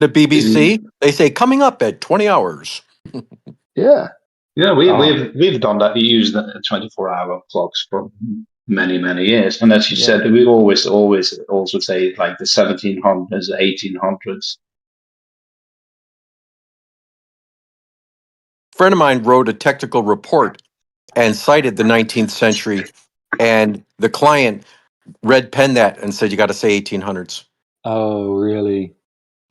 The BBC, they say coming up at 20 hours. Yeah. Yeah, we've done that. We used 24-hour clocks for many years, and as you said, we always also say like the 1700s, 1800s. A friend of mine wrote a technical report and cited the 19th century, and the client red penned that and said you got to say 1800s. Oh, really?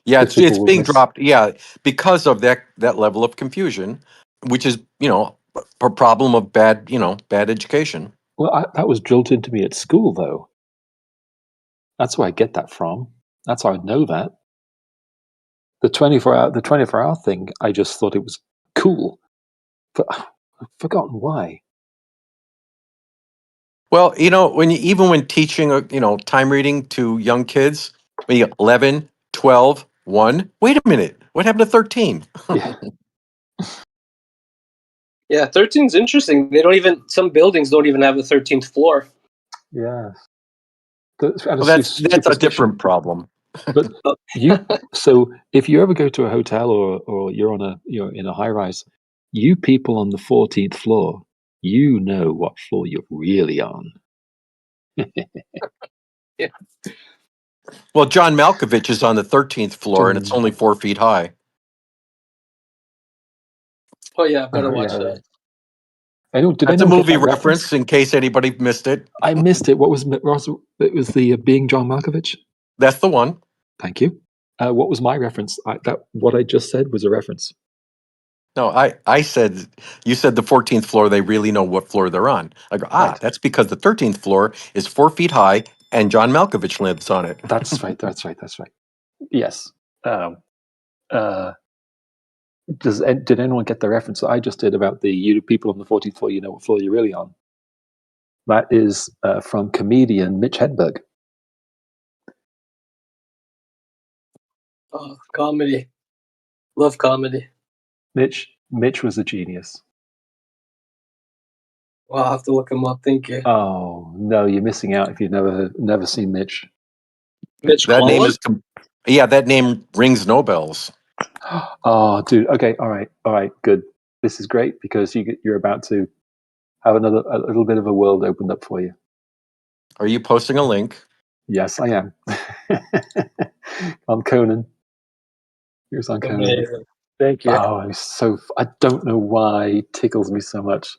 Yeah, it's being dropped. Yeah, because of that level of confusion, which is a problem of bad education. Well, that was drilled into me at school, though. That's where I get that from. That's how I know that. The 24-hour thing, I just thought it was cool. But I've forgotten why. Well, when teaching time reading to young kids, when you 11, 12, 1, wait a minute, what happened to 13? Yeah. Yeah, 13's interesting. Some buildings don't even have a 13th floor. Yeah. That's a different problem. But so if you ever go to a hotel or you're in a high rise, you people on the 14th floor, you know what floor you're really on. Yeah. Well, John Malkovich is on the 13th floor, and it's only 4 feet high. Oh yeah, better watch that. That's a movie reference in case anybody missed it. I missed it. What was it? It was the Being John Malkovich. That's the one. Thank you. What was my reference? What I just said was a reference. No, I said, you said the 14th floor, they really know what floor they're on. I go, right. That's because the 13th floor is 4 feet high and John Malkovich lives on it. That's right. Yes. Did anyone get the reference that I just did about you people on the 14th floor, you know what floor you're really on? That is from comedian Mitch Hedberg. Oh, comedy. Love comedy. Mitch was a genius. Well, I'll have to look him up. Thank you. Oh no, you're missing out if you've never seen Mitch. Mitch that Collins? name is that name rings no bells. Oh, dude. Okay, all right, good. This is great because you're about to have a little bit of a world opened up for you. Are you posting a link? Yes, I am. On Conan. Here's on Conan. Amazing. Thank you. Oh, I don't know why he tickles me so much.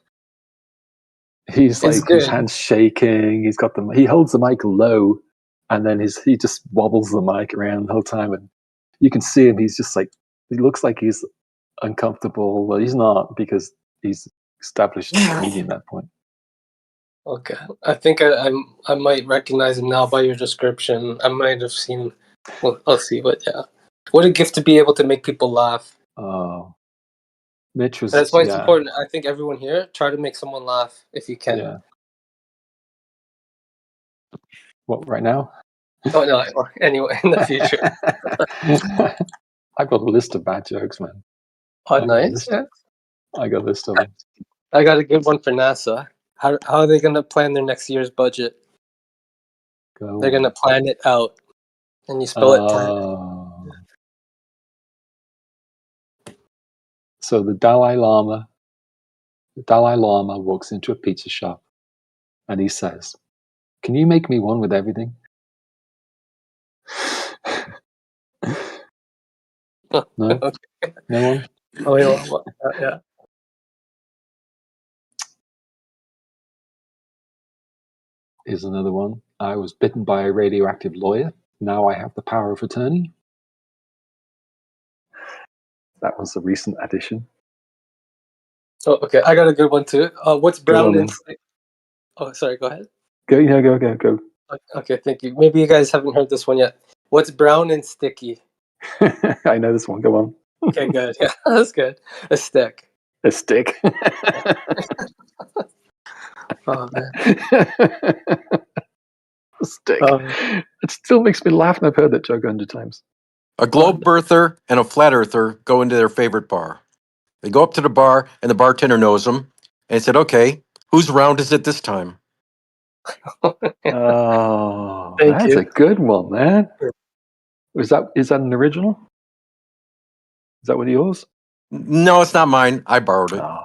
He's like his hands shaking. He holds the mic low, and then he just wobbles the mic around the whole time, and you can see him. He's just like, he looks like he's uncomfortable. Well, he's not because he's established comedian at that point. Okay, I think I might recognize him now by your description. I might have seen. Well, I'll see, but yeah, what a gift to be able to make people laugh. Oh, Mitch was. That's why it's important. I think everyone here try to make someone laugh if you can. Yeah. What, right now? Oh no! Anyway, in the future. I've got a list of bad jokes, man. Oh, nice. Yeah. I got a list of them. I got a good one for NASA. How are they going to plan their next year's budget? They're going to plan it out, and you spell it. So the Dalai Lama walks into a pizza shop, and he says, "Can you make me one with everything?" No, okay. No one. Oh yeah. Here's another one. I was bitten by a radioactive lawyer. Now I have the power of attorney. That was a recent addition. Oh, okay. I got a good one too. What's brown and sticky? Oh, sorry. Go ahead. Go. Okay, thank you. Maybe you guys haven't heard this one yet. What's brown and sticky? I know this one. Go on. Okay, good. Yeah, that's good. A stick. A stick. Oh man. A stick. It still makes me laugh, and I've heard that joke 100 times. A globe earther and a flat earther go into their favorite bar. They go up to the bar, and the bartender knows them, and said, "Okay, whose round is it this time?" Oh, that's a good one, man. Is that an original? Is that one of yours? No, it's not mine. I borrowed it. Oh.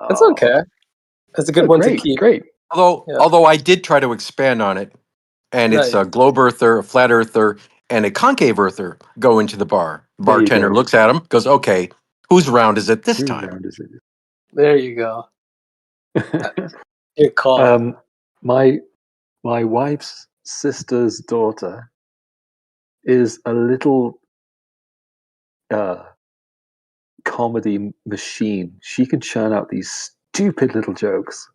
That's okay. That's a good one to keep. Great. Although I did try to expand on it, and it's Nice. a globe earther, a flat earther, and a concave earther go into the bar. The There you bartender go. looks at him, goes, "Okay, whose round is it this Whose time?" round is There you go. it? Good call. My wife's sister's daughter is a little comedy machine. She can churn out these stupid little jokes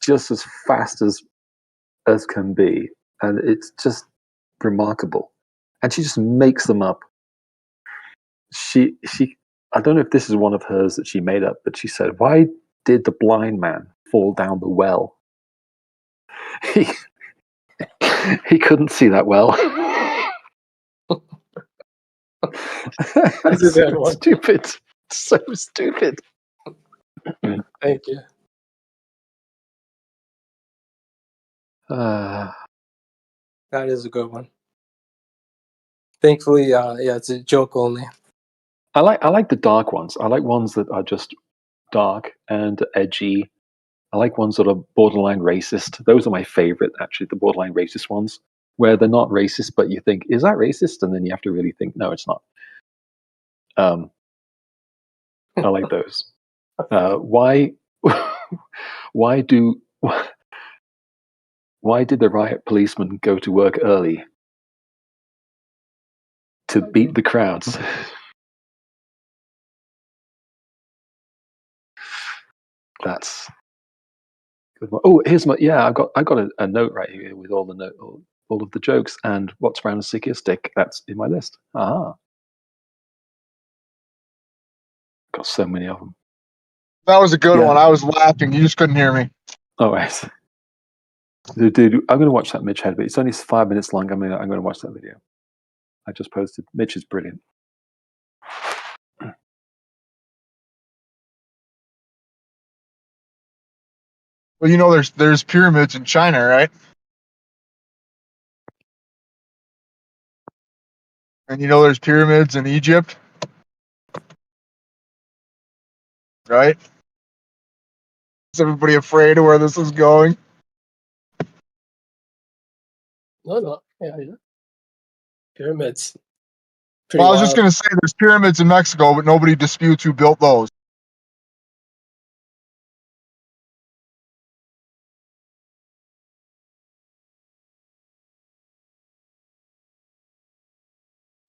just as fast as can be, and it's just remarkable. And she just makes them up. She I don't know if this is one of hers that she made up, but she said, "Why did the blind man fall down the well? He he couldn't see that well." That's a good one. Stupid. So stupid. Thank you. Uh, That is a good one. Thankfully, it's a joke only. I like the dark ones. I like ones that are just dark and edgy. I like ones that are borderline racist. Those are my favorite, actually, the borderline racist ones, where they're not racist, but you think, is that racist? And then you have to really think, no, it's not. I like those. Why did the riot policemen go to work early? To beat the crowds. That's good one. Oh, here's my I got a note right here with all of the jokes and what's round the sick stick. That's in my list. Got so many of them. That was a good one. I was laughing. You just couldn't hear me. Oh, right. Dude, I'm going to watch that Mitch had, but it's only 5 minutes long. I'm going to watch that video. I just posted. Mitch is brilliant. Well, there's pyramids in China, right? And there's pyramids in Egypt, right? Is everybody afraid of where this is going? No. Yeah. Pyramids. Well, I was just going to say there's pyramids in Mexico, but nobody disputes who built those.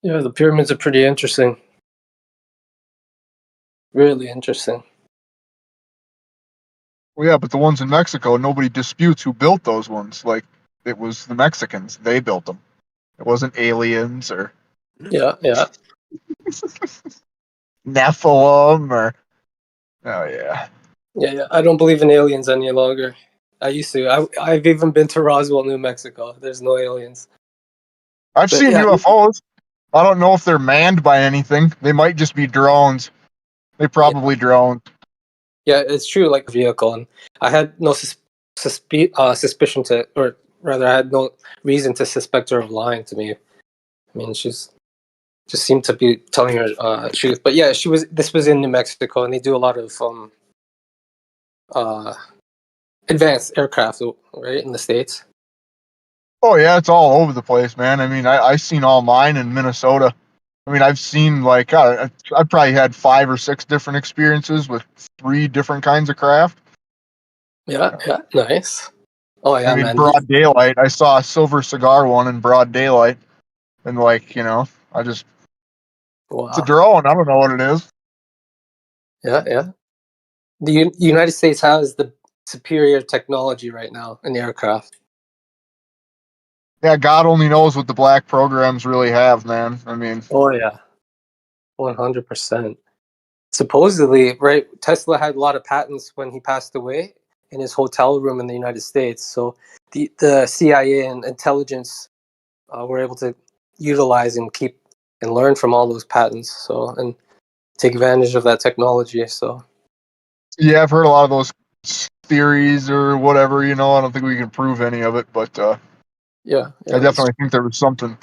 Yeah, the pyramids are pretty interesting. Really interesting. Well, yeah, but the ones in Mexico, nobody disputes who built those ones. Like, it was the Mexicans. They built them. It wasn't aliens or Yeah. Nephilim or... Oh, yeah. Yeah. I don't believe in aliens any longer. I used to. I've even been to Roswell, New Mexico. There's no aliens. I've seen UFOs. I don't know if they're manned by anything. They might just be drones. They probably drones. Yeah, it's true. Like a vehicle, and I had no suspicion to, or rather, I had no reason to suspect her of lying to me. I mean, she's just seemed to be telling her truth. But yeah, she was. This was in New Mexico, and they do a lot of advanced aircraft, right, in the States. Oh yeah, it's all over the place, man. I mean, I've seen all mine in Minnesota. I mean, I've seen like I probably had 5 or 6 different experiences with 3 different kinds of craft. Yeah, nice. Oh yeah, I mean, man. broad daylight. I saw a silver cigar one in broad daylight, and I just it's a drone. I don't know what it is. Yeah. The United States has the superior technology right now in aircraft. Yeah, God only knows what the black programs really have, man. I mean, oh yeah, 100%. Supposedly, right, Tesla had a lot of patents when he passed away in his hotel room in the United States. So the CIA and intelligence were able to utilize and keep and learn from all those patents. So and take advantage of that technology. So yeah, I've heard a lot of those theories or whatever. I don't think we can prove any of it, but yeah, I definitely think there was something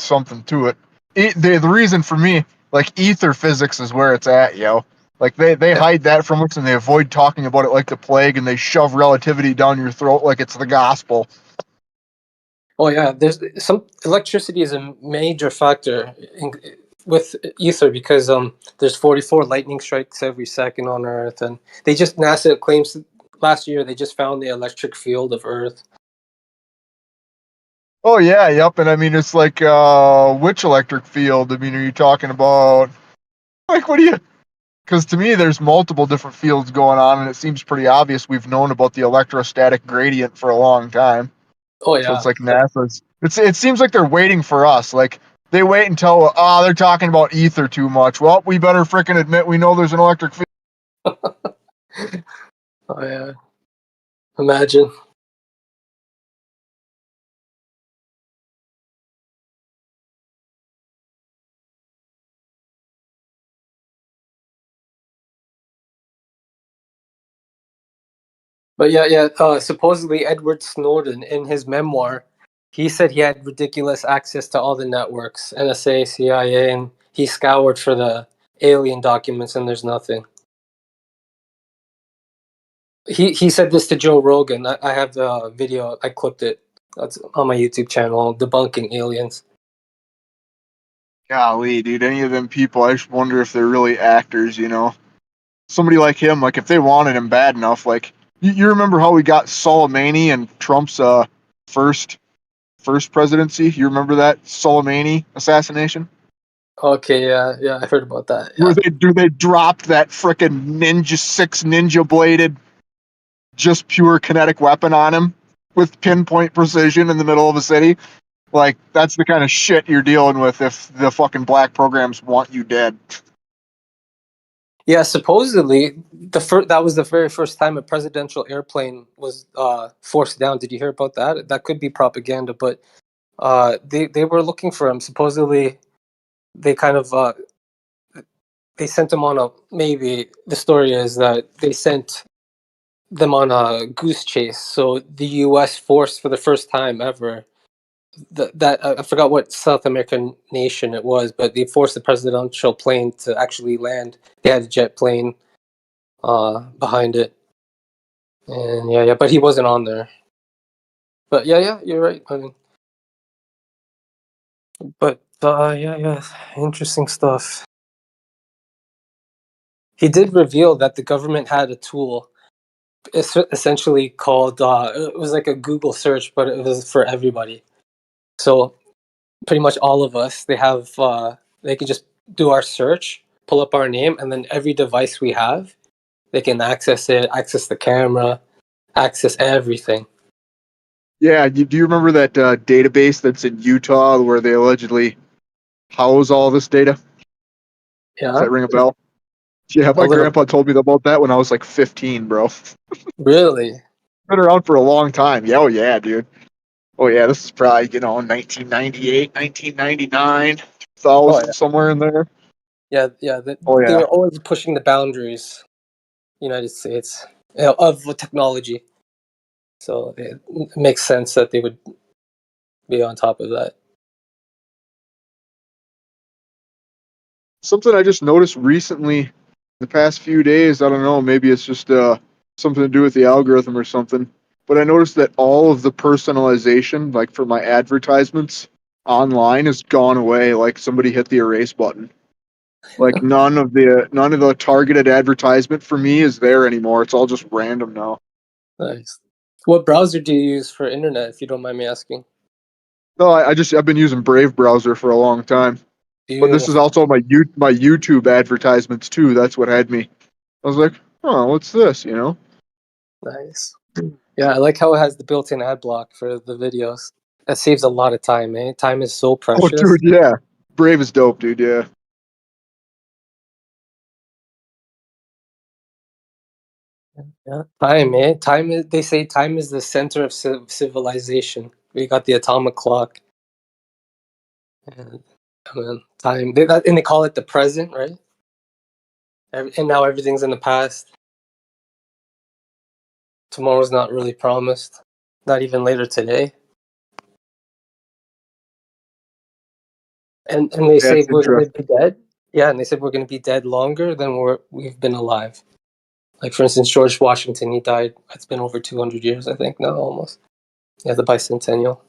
to it. The reason for me, like ether physics is where it's at, yo. Like they hide that from us and they avoid talking about it like the plague, and they shove relativity down your throat like it's the gospel. Oh yeah, there's some electricity is a major factor with ether because there's 44 lightning strikes every second on Earth, and they just NASA claims last year they just found the electric field of Earth. Oh yeah, yep. And I mean it's like which electric field? I mean, are you talking about like what do you? Because to me, there's multiple different fields going on, and it seems pretty obvious we've known about the electrostatic gradient for a long time. Oh So yeah, it's like NASA's. It seems like they're waiting for us. Like they wait until they're talking about ether too much. Well, we better frickin' admit we know there's an electric field. oh yeah. Imagine. But yeah. Supposedly Edward Snowden, in his memoir, he said he had ridiculous access to all the networks, NSA, CIA, and he scoured for the alien documents, and there's nothing. He said this to Joe Rogan. I have the video. I clipped it. That's on my YouTube channel, debunking aliens. Golly, dude, any of them people, I just wonder if they're really actors. You know, somebody like him, like if they wanted him bad enough, like you remember how we got Soleimani and Trump's first presidency? You remember that Soleimani assassination? Okay, yeah, I heard about that. Where Yeah, they dropped that frickin' ninja bladed, just pure kinetic weapon on him with pinpoint precision in the middle of a city. Like that's the kind of shit you're dealing with if the fucking black programs want you dead. yeah. Supposedly, that was the very first time a presidential airplane was forced down. Did you hear about that? That could be propaganda, but they were looking for him. Supposedly, they kind of they sent him on a maybe. The story is that they sent them on a goose chase. So the U.S. forced for the first time ever that I forgot what South American nation it was, but they forced the presidential plane to actually land. They had a jet plane behind it, and yeah, but he wasn't on there. But yeah, you're right. I mean, but yeah, interesting stuff. He did reveal that the government had a tool, essentially called it was like a Google search, but it was for everybody. So pretty much all of us, they could just do our search, pull up our name, and then every device we have, they can access it, access the camera, access everything. Yeah, do you remember that database that's in Utah where they allegedly house all this data? Does Yeah, that ring a bell? Yeah, a my little. grandpa told me about that when I was like 15, bro. Really? Been around for a long time. Yeah, oh yeah, dude. Oh yeah, this is probably 1998, 1999, Oh 2000, yeah, somewhere in there. yeah. Oh They yeah. were always pushing the boundaries, United States, of technology. So it makes sense that they would be on top of that. Something I just noticed recently, the past few days. I don't know. Maybe it's just something to do with the algorithm or something. But I noticed that all of the personalization, like for my advertisements online, has gone away. Like somebody hit the erase button. Like none of the targeted advertisement for me is there anymore. It's all just random now. Nice. What browser do you use for internet, if you don't mind me asking? No, I've been using Brave browser for a long time. But this is Beautiful. also my YouTube advertisements too. That's what had me. I was like, oh, what's this? You know? Nice. Yeah, I like how it has the built-in ad block for the videos. That saves a lot of time, eh? Time is so Oh, dude, precious. yeah. Brave is dope, dude. Yeah. Yeah, time, eh? Time is. They say time is the center of civilization. We got the atomic clock, and I mean, time. And they call it the present, right? And now everything's in the past. Tomorrow's not really promised. Not even later today. And they Yeah, say it's we're gonna interesting. be dead. Yeah, and they said we're going to be dead longer than we've been alive. Like, for instance, George Washington, he died, it's been over 200 years, I think, now, almost. Yeah, the bicentennial.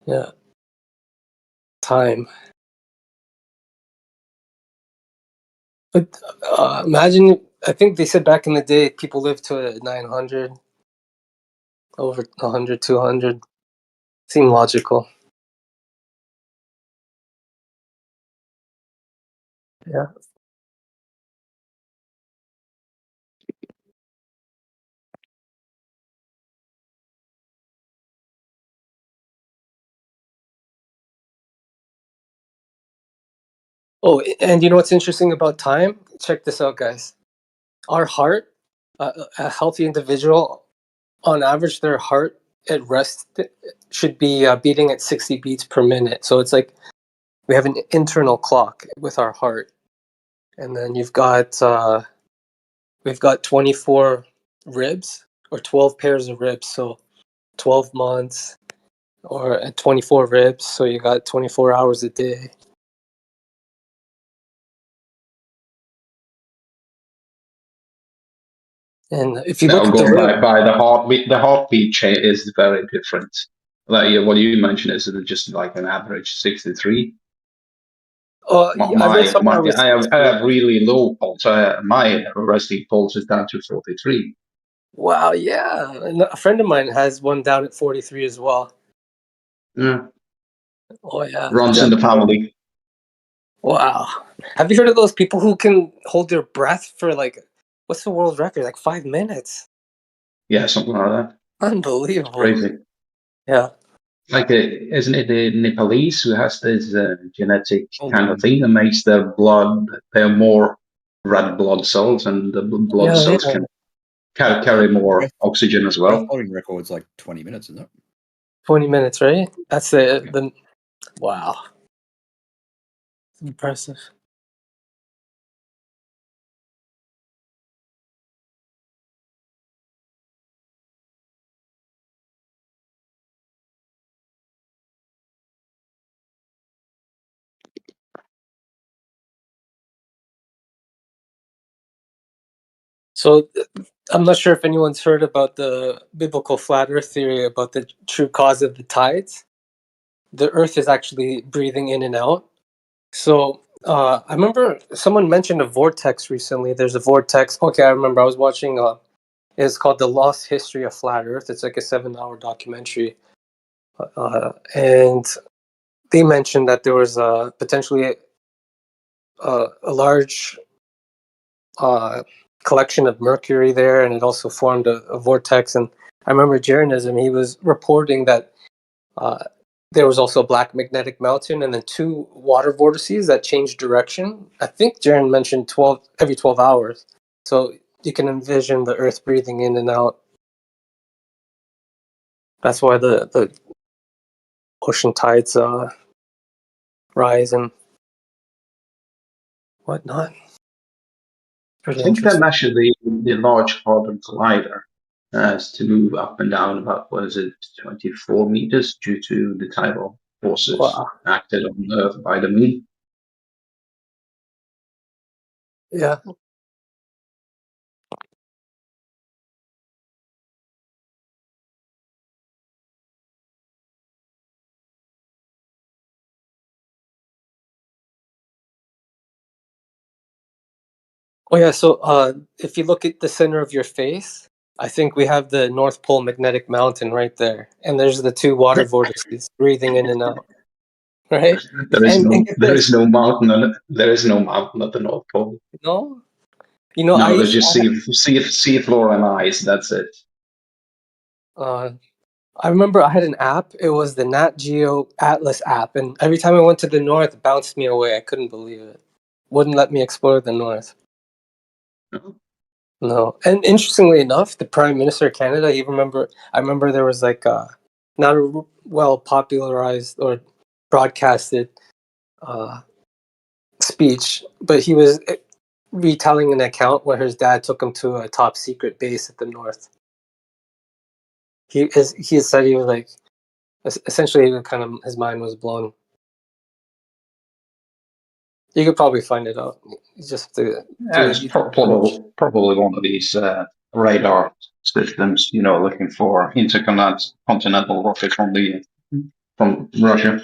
Yeah. Time. But imagine, I think they said back in the day, people lived to 900, over 100, 200. Seemed logical. Yeah. Oh, and you know what's interesting about time? Check this out, guys. Our heart, a healthy individual, on average, their heart at rest should be beating at 60 beats per minute. So it's like we have an internal clock with our heart, and then we've got 24 ribs or 12 pairs of ribs. So 12 months or at 24 ribs. So you got 24 hours a day. And if you look Now at the going rib, by the heartbeat, the heartbeat is very different. Like what you mentioned is just like an average 63. I read somewhere it was I 60. have really low pulse. My resting pulse is down to 43. Wow, yeah. And a friend of mine has one down at 43 as well. Yeah. Oh, yeah. Runs in the family. Wow. Have you heard of those people who can hold their breath for like, what's the world record? Like 5 minutes. Yeah, something like that. Unbelievable. Crazy. Yeah. Like, isn't it the Nepalese who has this genetic Hold kind of on. thing that makes their blood, they have more red blood cells, and the blood Yeah, cells yeah. can carry more oxygen as Breath well. holding record's like 20 minutes, isn't it? 20 minutes, right? That's the wow. It's impressive. So I'm not sure if anyone's heard about the biblical flat earth theory about the true cause of the tides. The earth is actually breathing in and out. So I remember someone mentioned a vortex recently. There's a vortex. Okay, I remember I was watching it's called The Lost History of Flat Earth. It's like a 7-hour documentary. And they mentioned that there was potentially a large collection of mercury there, and it also formed a vortex. And I remember Jeranism, he was reporting that uh, there was also a black magnetic mountain and then two water vortices that changed direction. I think Jaren mentioned 12 every 12 hours. So you can envision the earth breathing in and out. That's why the ocean tides rise and whatnot. I Pretty think they interesting. measure the Large Hadron Collider as to move up and down about, what is it, 24 meters due to the tidal forces Wow. acted on Earth by the moon. Yeah. Oh yeah. So if you look at the center of your face, I think we have the North Pole Magnetic Mountain right there, and there's the two water vortices breathing in and out. Right? And get There is this. no mountain there is no mountain at the North Pole. No, you know, No, there's just sea floor and ice. That's it. uh, I remember I had an app. It was the Nat Geo Atlas app, and every time I went to the north, it bounced me away. I couldn't believe it. Wouldn't let me explore the north. No. No, and interestingly enough, the Prime Minister of Canada. I remember there was like not a well popularized or broadcasted uh, speech, but he was retelling an account where his dad took him to a top secret base at the north. He said he was like essentially kind of his mind was blown. You could probably find it out. You just have to do Yeah, a it's YouTube search. probably one of these radar systems, looking for intercontinental rockets from Russia.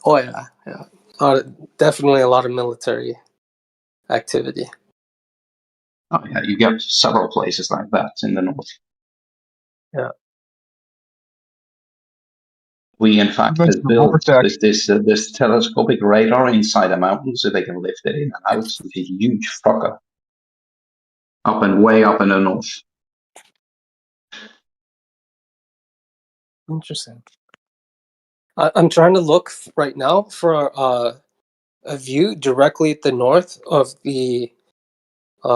Oh yeah, yeah. Definitely a lot of military activity. Oh, yeah, you get several places like that in the north. Yeah. We, in fact, That's have the built vortex. this telescopic radar inside a mountain so they can lift it in and out. It's a huge fucker. Way up in the north. Interesting. I'm trying to look right now for a view directly at the north of the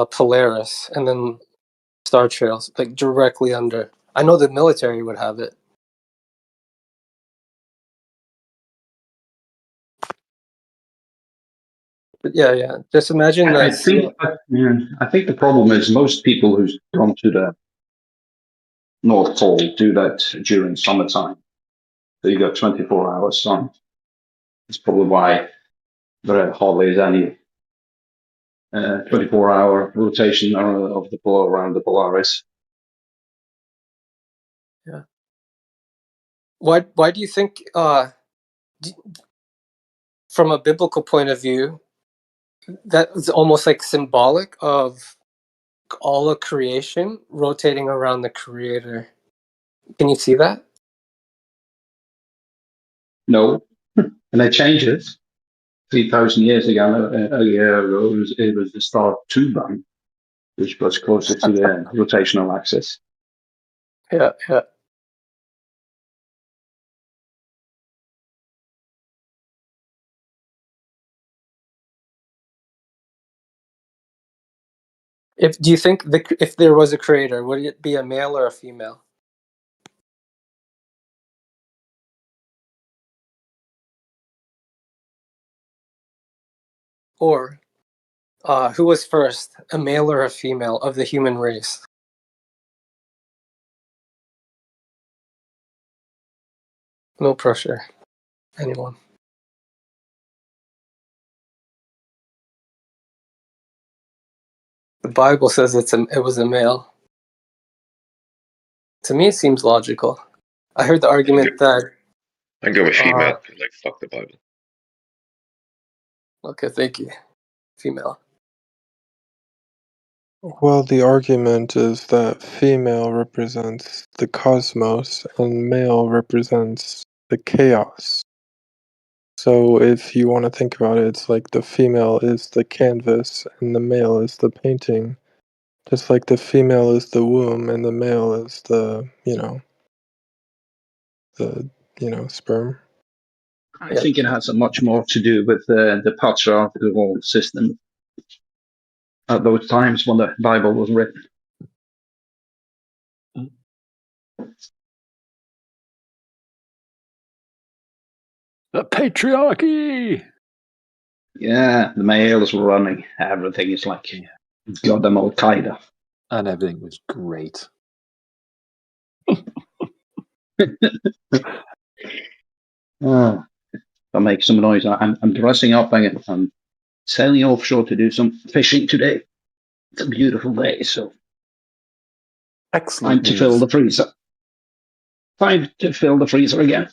Polaris, and then star trails, like directly under. I know the military would have it. But yeah. Just imagine I that. think I think the problem is most people who've gone to the North Pole do that during summertime. So you got 24 hours sun. That's probably why there hardly is any 24-hour rotation of the pole around the Polaris. Yeah. Why do you think, from a biblical point of view, that is almost like symbolic of all of creation rotating around the Creator? Can you see that? No, and they changed it 3,000 years ago. A year ago, it was the star Tuban, which was closer to the rotational axis. Yeah. Do you think if there was a creator, would it be a male or a female? Or who was first, a male or a female of the human race? No pressure. Anyone? The Bible says it was a male. To me, it seems logical. I heard the argument that. I go with female. Like, fuck the Bible. Okay, thank you. Female. Well, the argument is that female represents the cosmos and male represents the chaos. So if you want to think about it, it's like the female is the canvas and the male is the painting. Just like the female is the womb and the male is the sperm. I think it has much more to do with the patriarchal system at those times when the Bible was written. The patriarchy! Yeah, the males were running everything. It's like goddamn Al Qaeda. And everything was great. I'll make some noise. I'm dressing up. I'm sailing offshore to do some fishing today. It's a beautiful day, so Excellent time to fill news. the freezer. Time to fill the freezer again.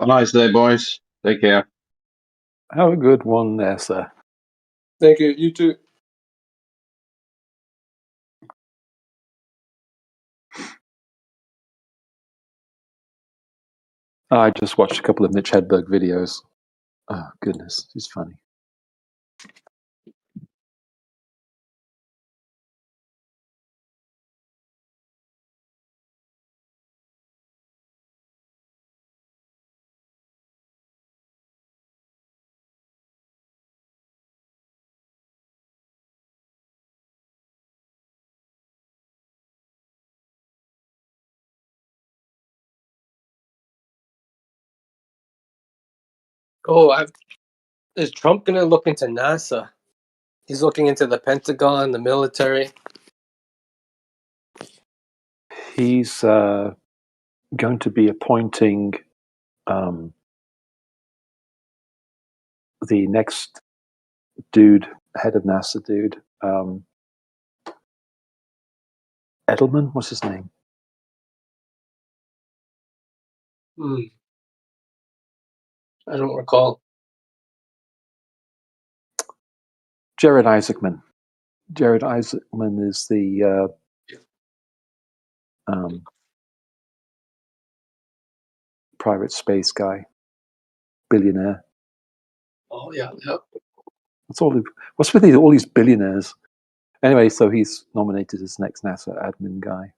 Have a nice day, boys. Take care. Have a good one there, sir. Thank you. You too. I just watched a couple of Mitch Hedberg videos. Oh, goodness, he's funny. Is Trump going to look into NASA? He's looking into the Pentagon, the military. He's going to be appointing the next dude, head of NASA dude, Edelman. What's his name? I don't recall. Jared Isaacman. Jared Isaacman is the private space guy, billionaire. Oh yeah, yep. What's with all these billionaires? Anyway, so he's nominated as next NASA admin guy.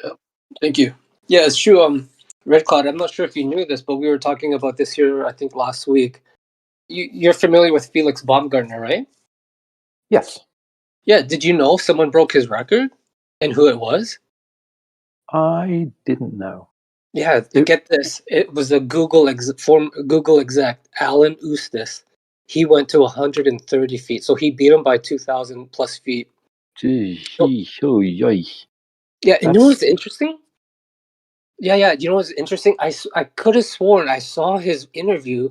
Yep. Thank you. Yeah, it's true. Red Cloud, I'm not sure if you knew this, but we were talking about this here, I think, last week. You're familiar with Felix Baumgartner, right? Yes. Yeah, did you know someone broke his record and who it was? I didn't know. Yeah, get this. It was a Google exec, Alan Eustace. He went to 130 feet, so he beat him by 2,000 plus feet. Gee, yeah, and you know what's interesting? Yeah. You know what's interesting? I could have sworn I saw his interview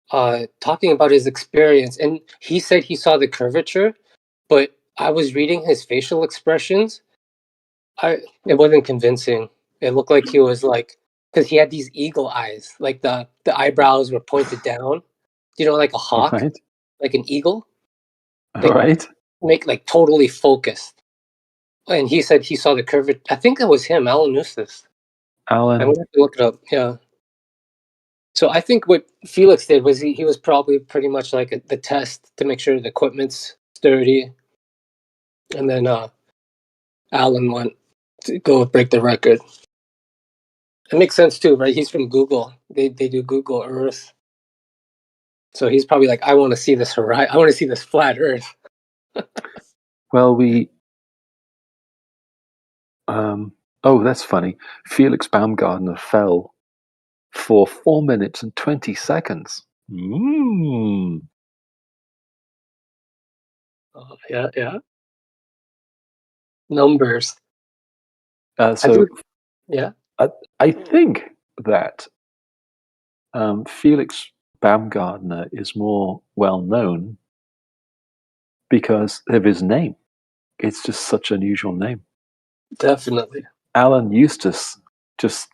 talking about his experience, and he said he saw the curvature, but I was reading his facial expressions. It wasn't convincing. It looked like he was like, because he had these eagle eyes, like the eyebrows were pointed down. You know, like a hawk, right. like an eagle. Right. Make like totally focused. And he said he saw the curvature. I think it was him, Alan Eustace. Alan. I'm gonna have to look it up. Yeah. So I think what Felix did was he was probably pretty much like the test to make sure the equipment's sturdy, and then Alan went to go break the record. It makes sense too, right? He's from Google. They do Google Earth, so he's probably like, I want to see this horizon. I want to see this flat Earth. Well, that's funny. Felix Baumgartner fell for 4 minutes and 20 seconds. Yeah. Numbers. Yeah. I think that Felix Baumgartner is more well known because of his name. It's just such an unusual name. Definitely. Alan Eustace, just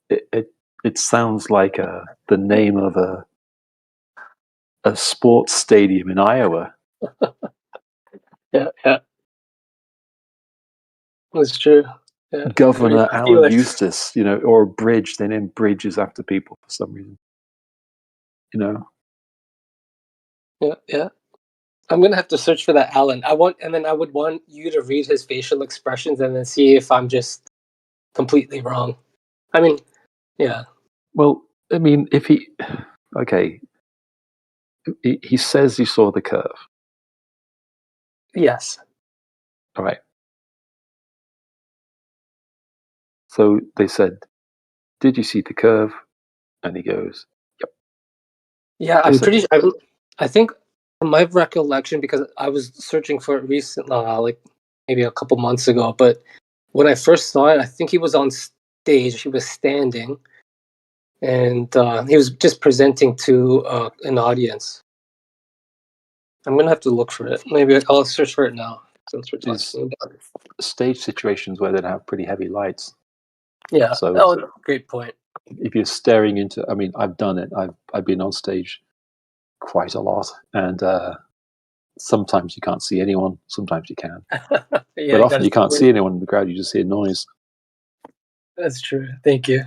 it sounds like the name of a sports stadium in Iowa. Yeah. That's true. Yeah. Governor Alan Eustace, or a bridge. They name bridges after people for some reason. Yeah. I'm gonna have to search for that Alan. I would want you to read his facial expressions and then see if I'm just completely wrong. I mean, yeah. Well, I mean, if he says he saw the curve. Yes. All right. So they said, "Did you see the curve?" And he goes, "Yep." Yeah, I think from my recollection, because I was searching for it recently, like maybe a couple months ago, but when I first saw it, I think he was on stage. He was standing, and he was just presenting to an audience. I'm gonna have to look for it. Maybe I'll search for it now since we're talking about it. Stage situations where they'd have pretty heavy lights. Yeah. So great point. If you're staring into, I mean, I've done it. I've been on stage quite a lot, and sometimes you can't see anyone. Sometimes you can, but often you can't see anyone in the crowd. You just hear noise. That's true. Thank you.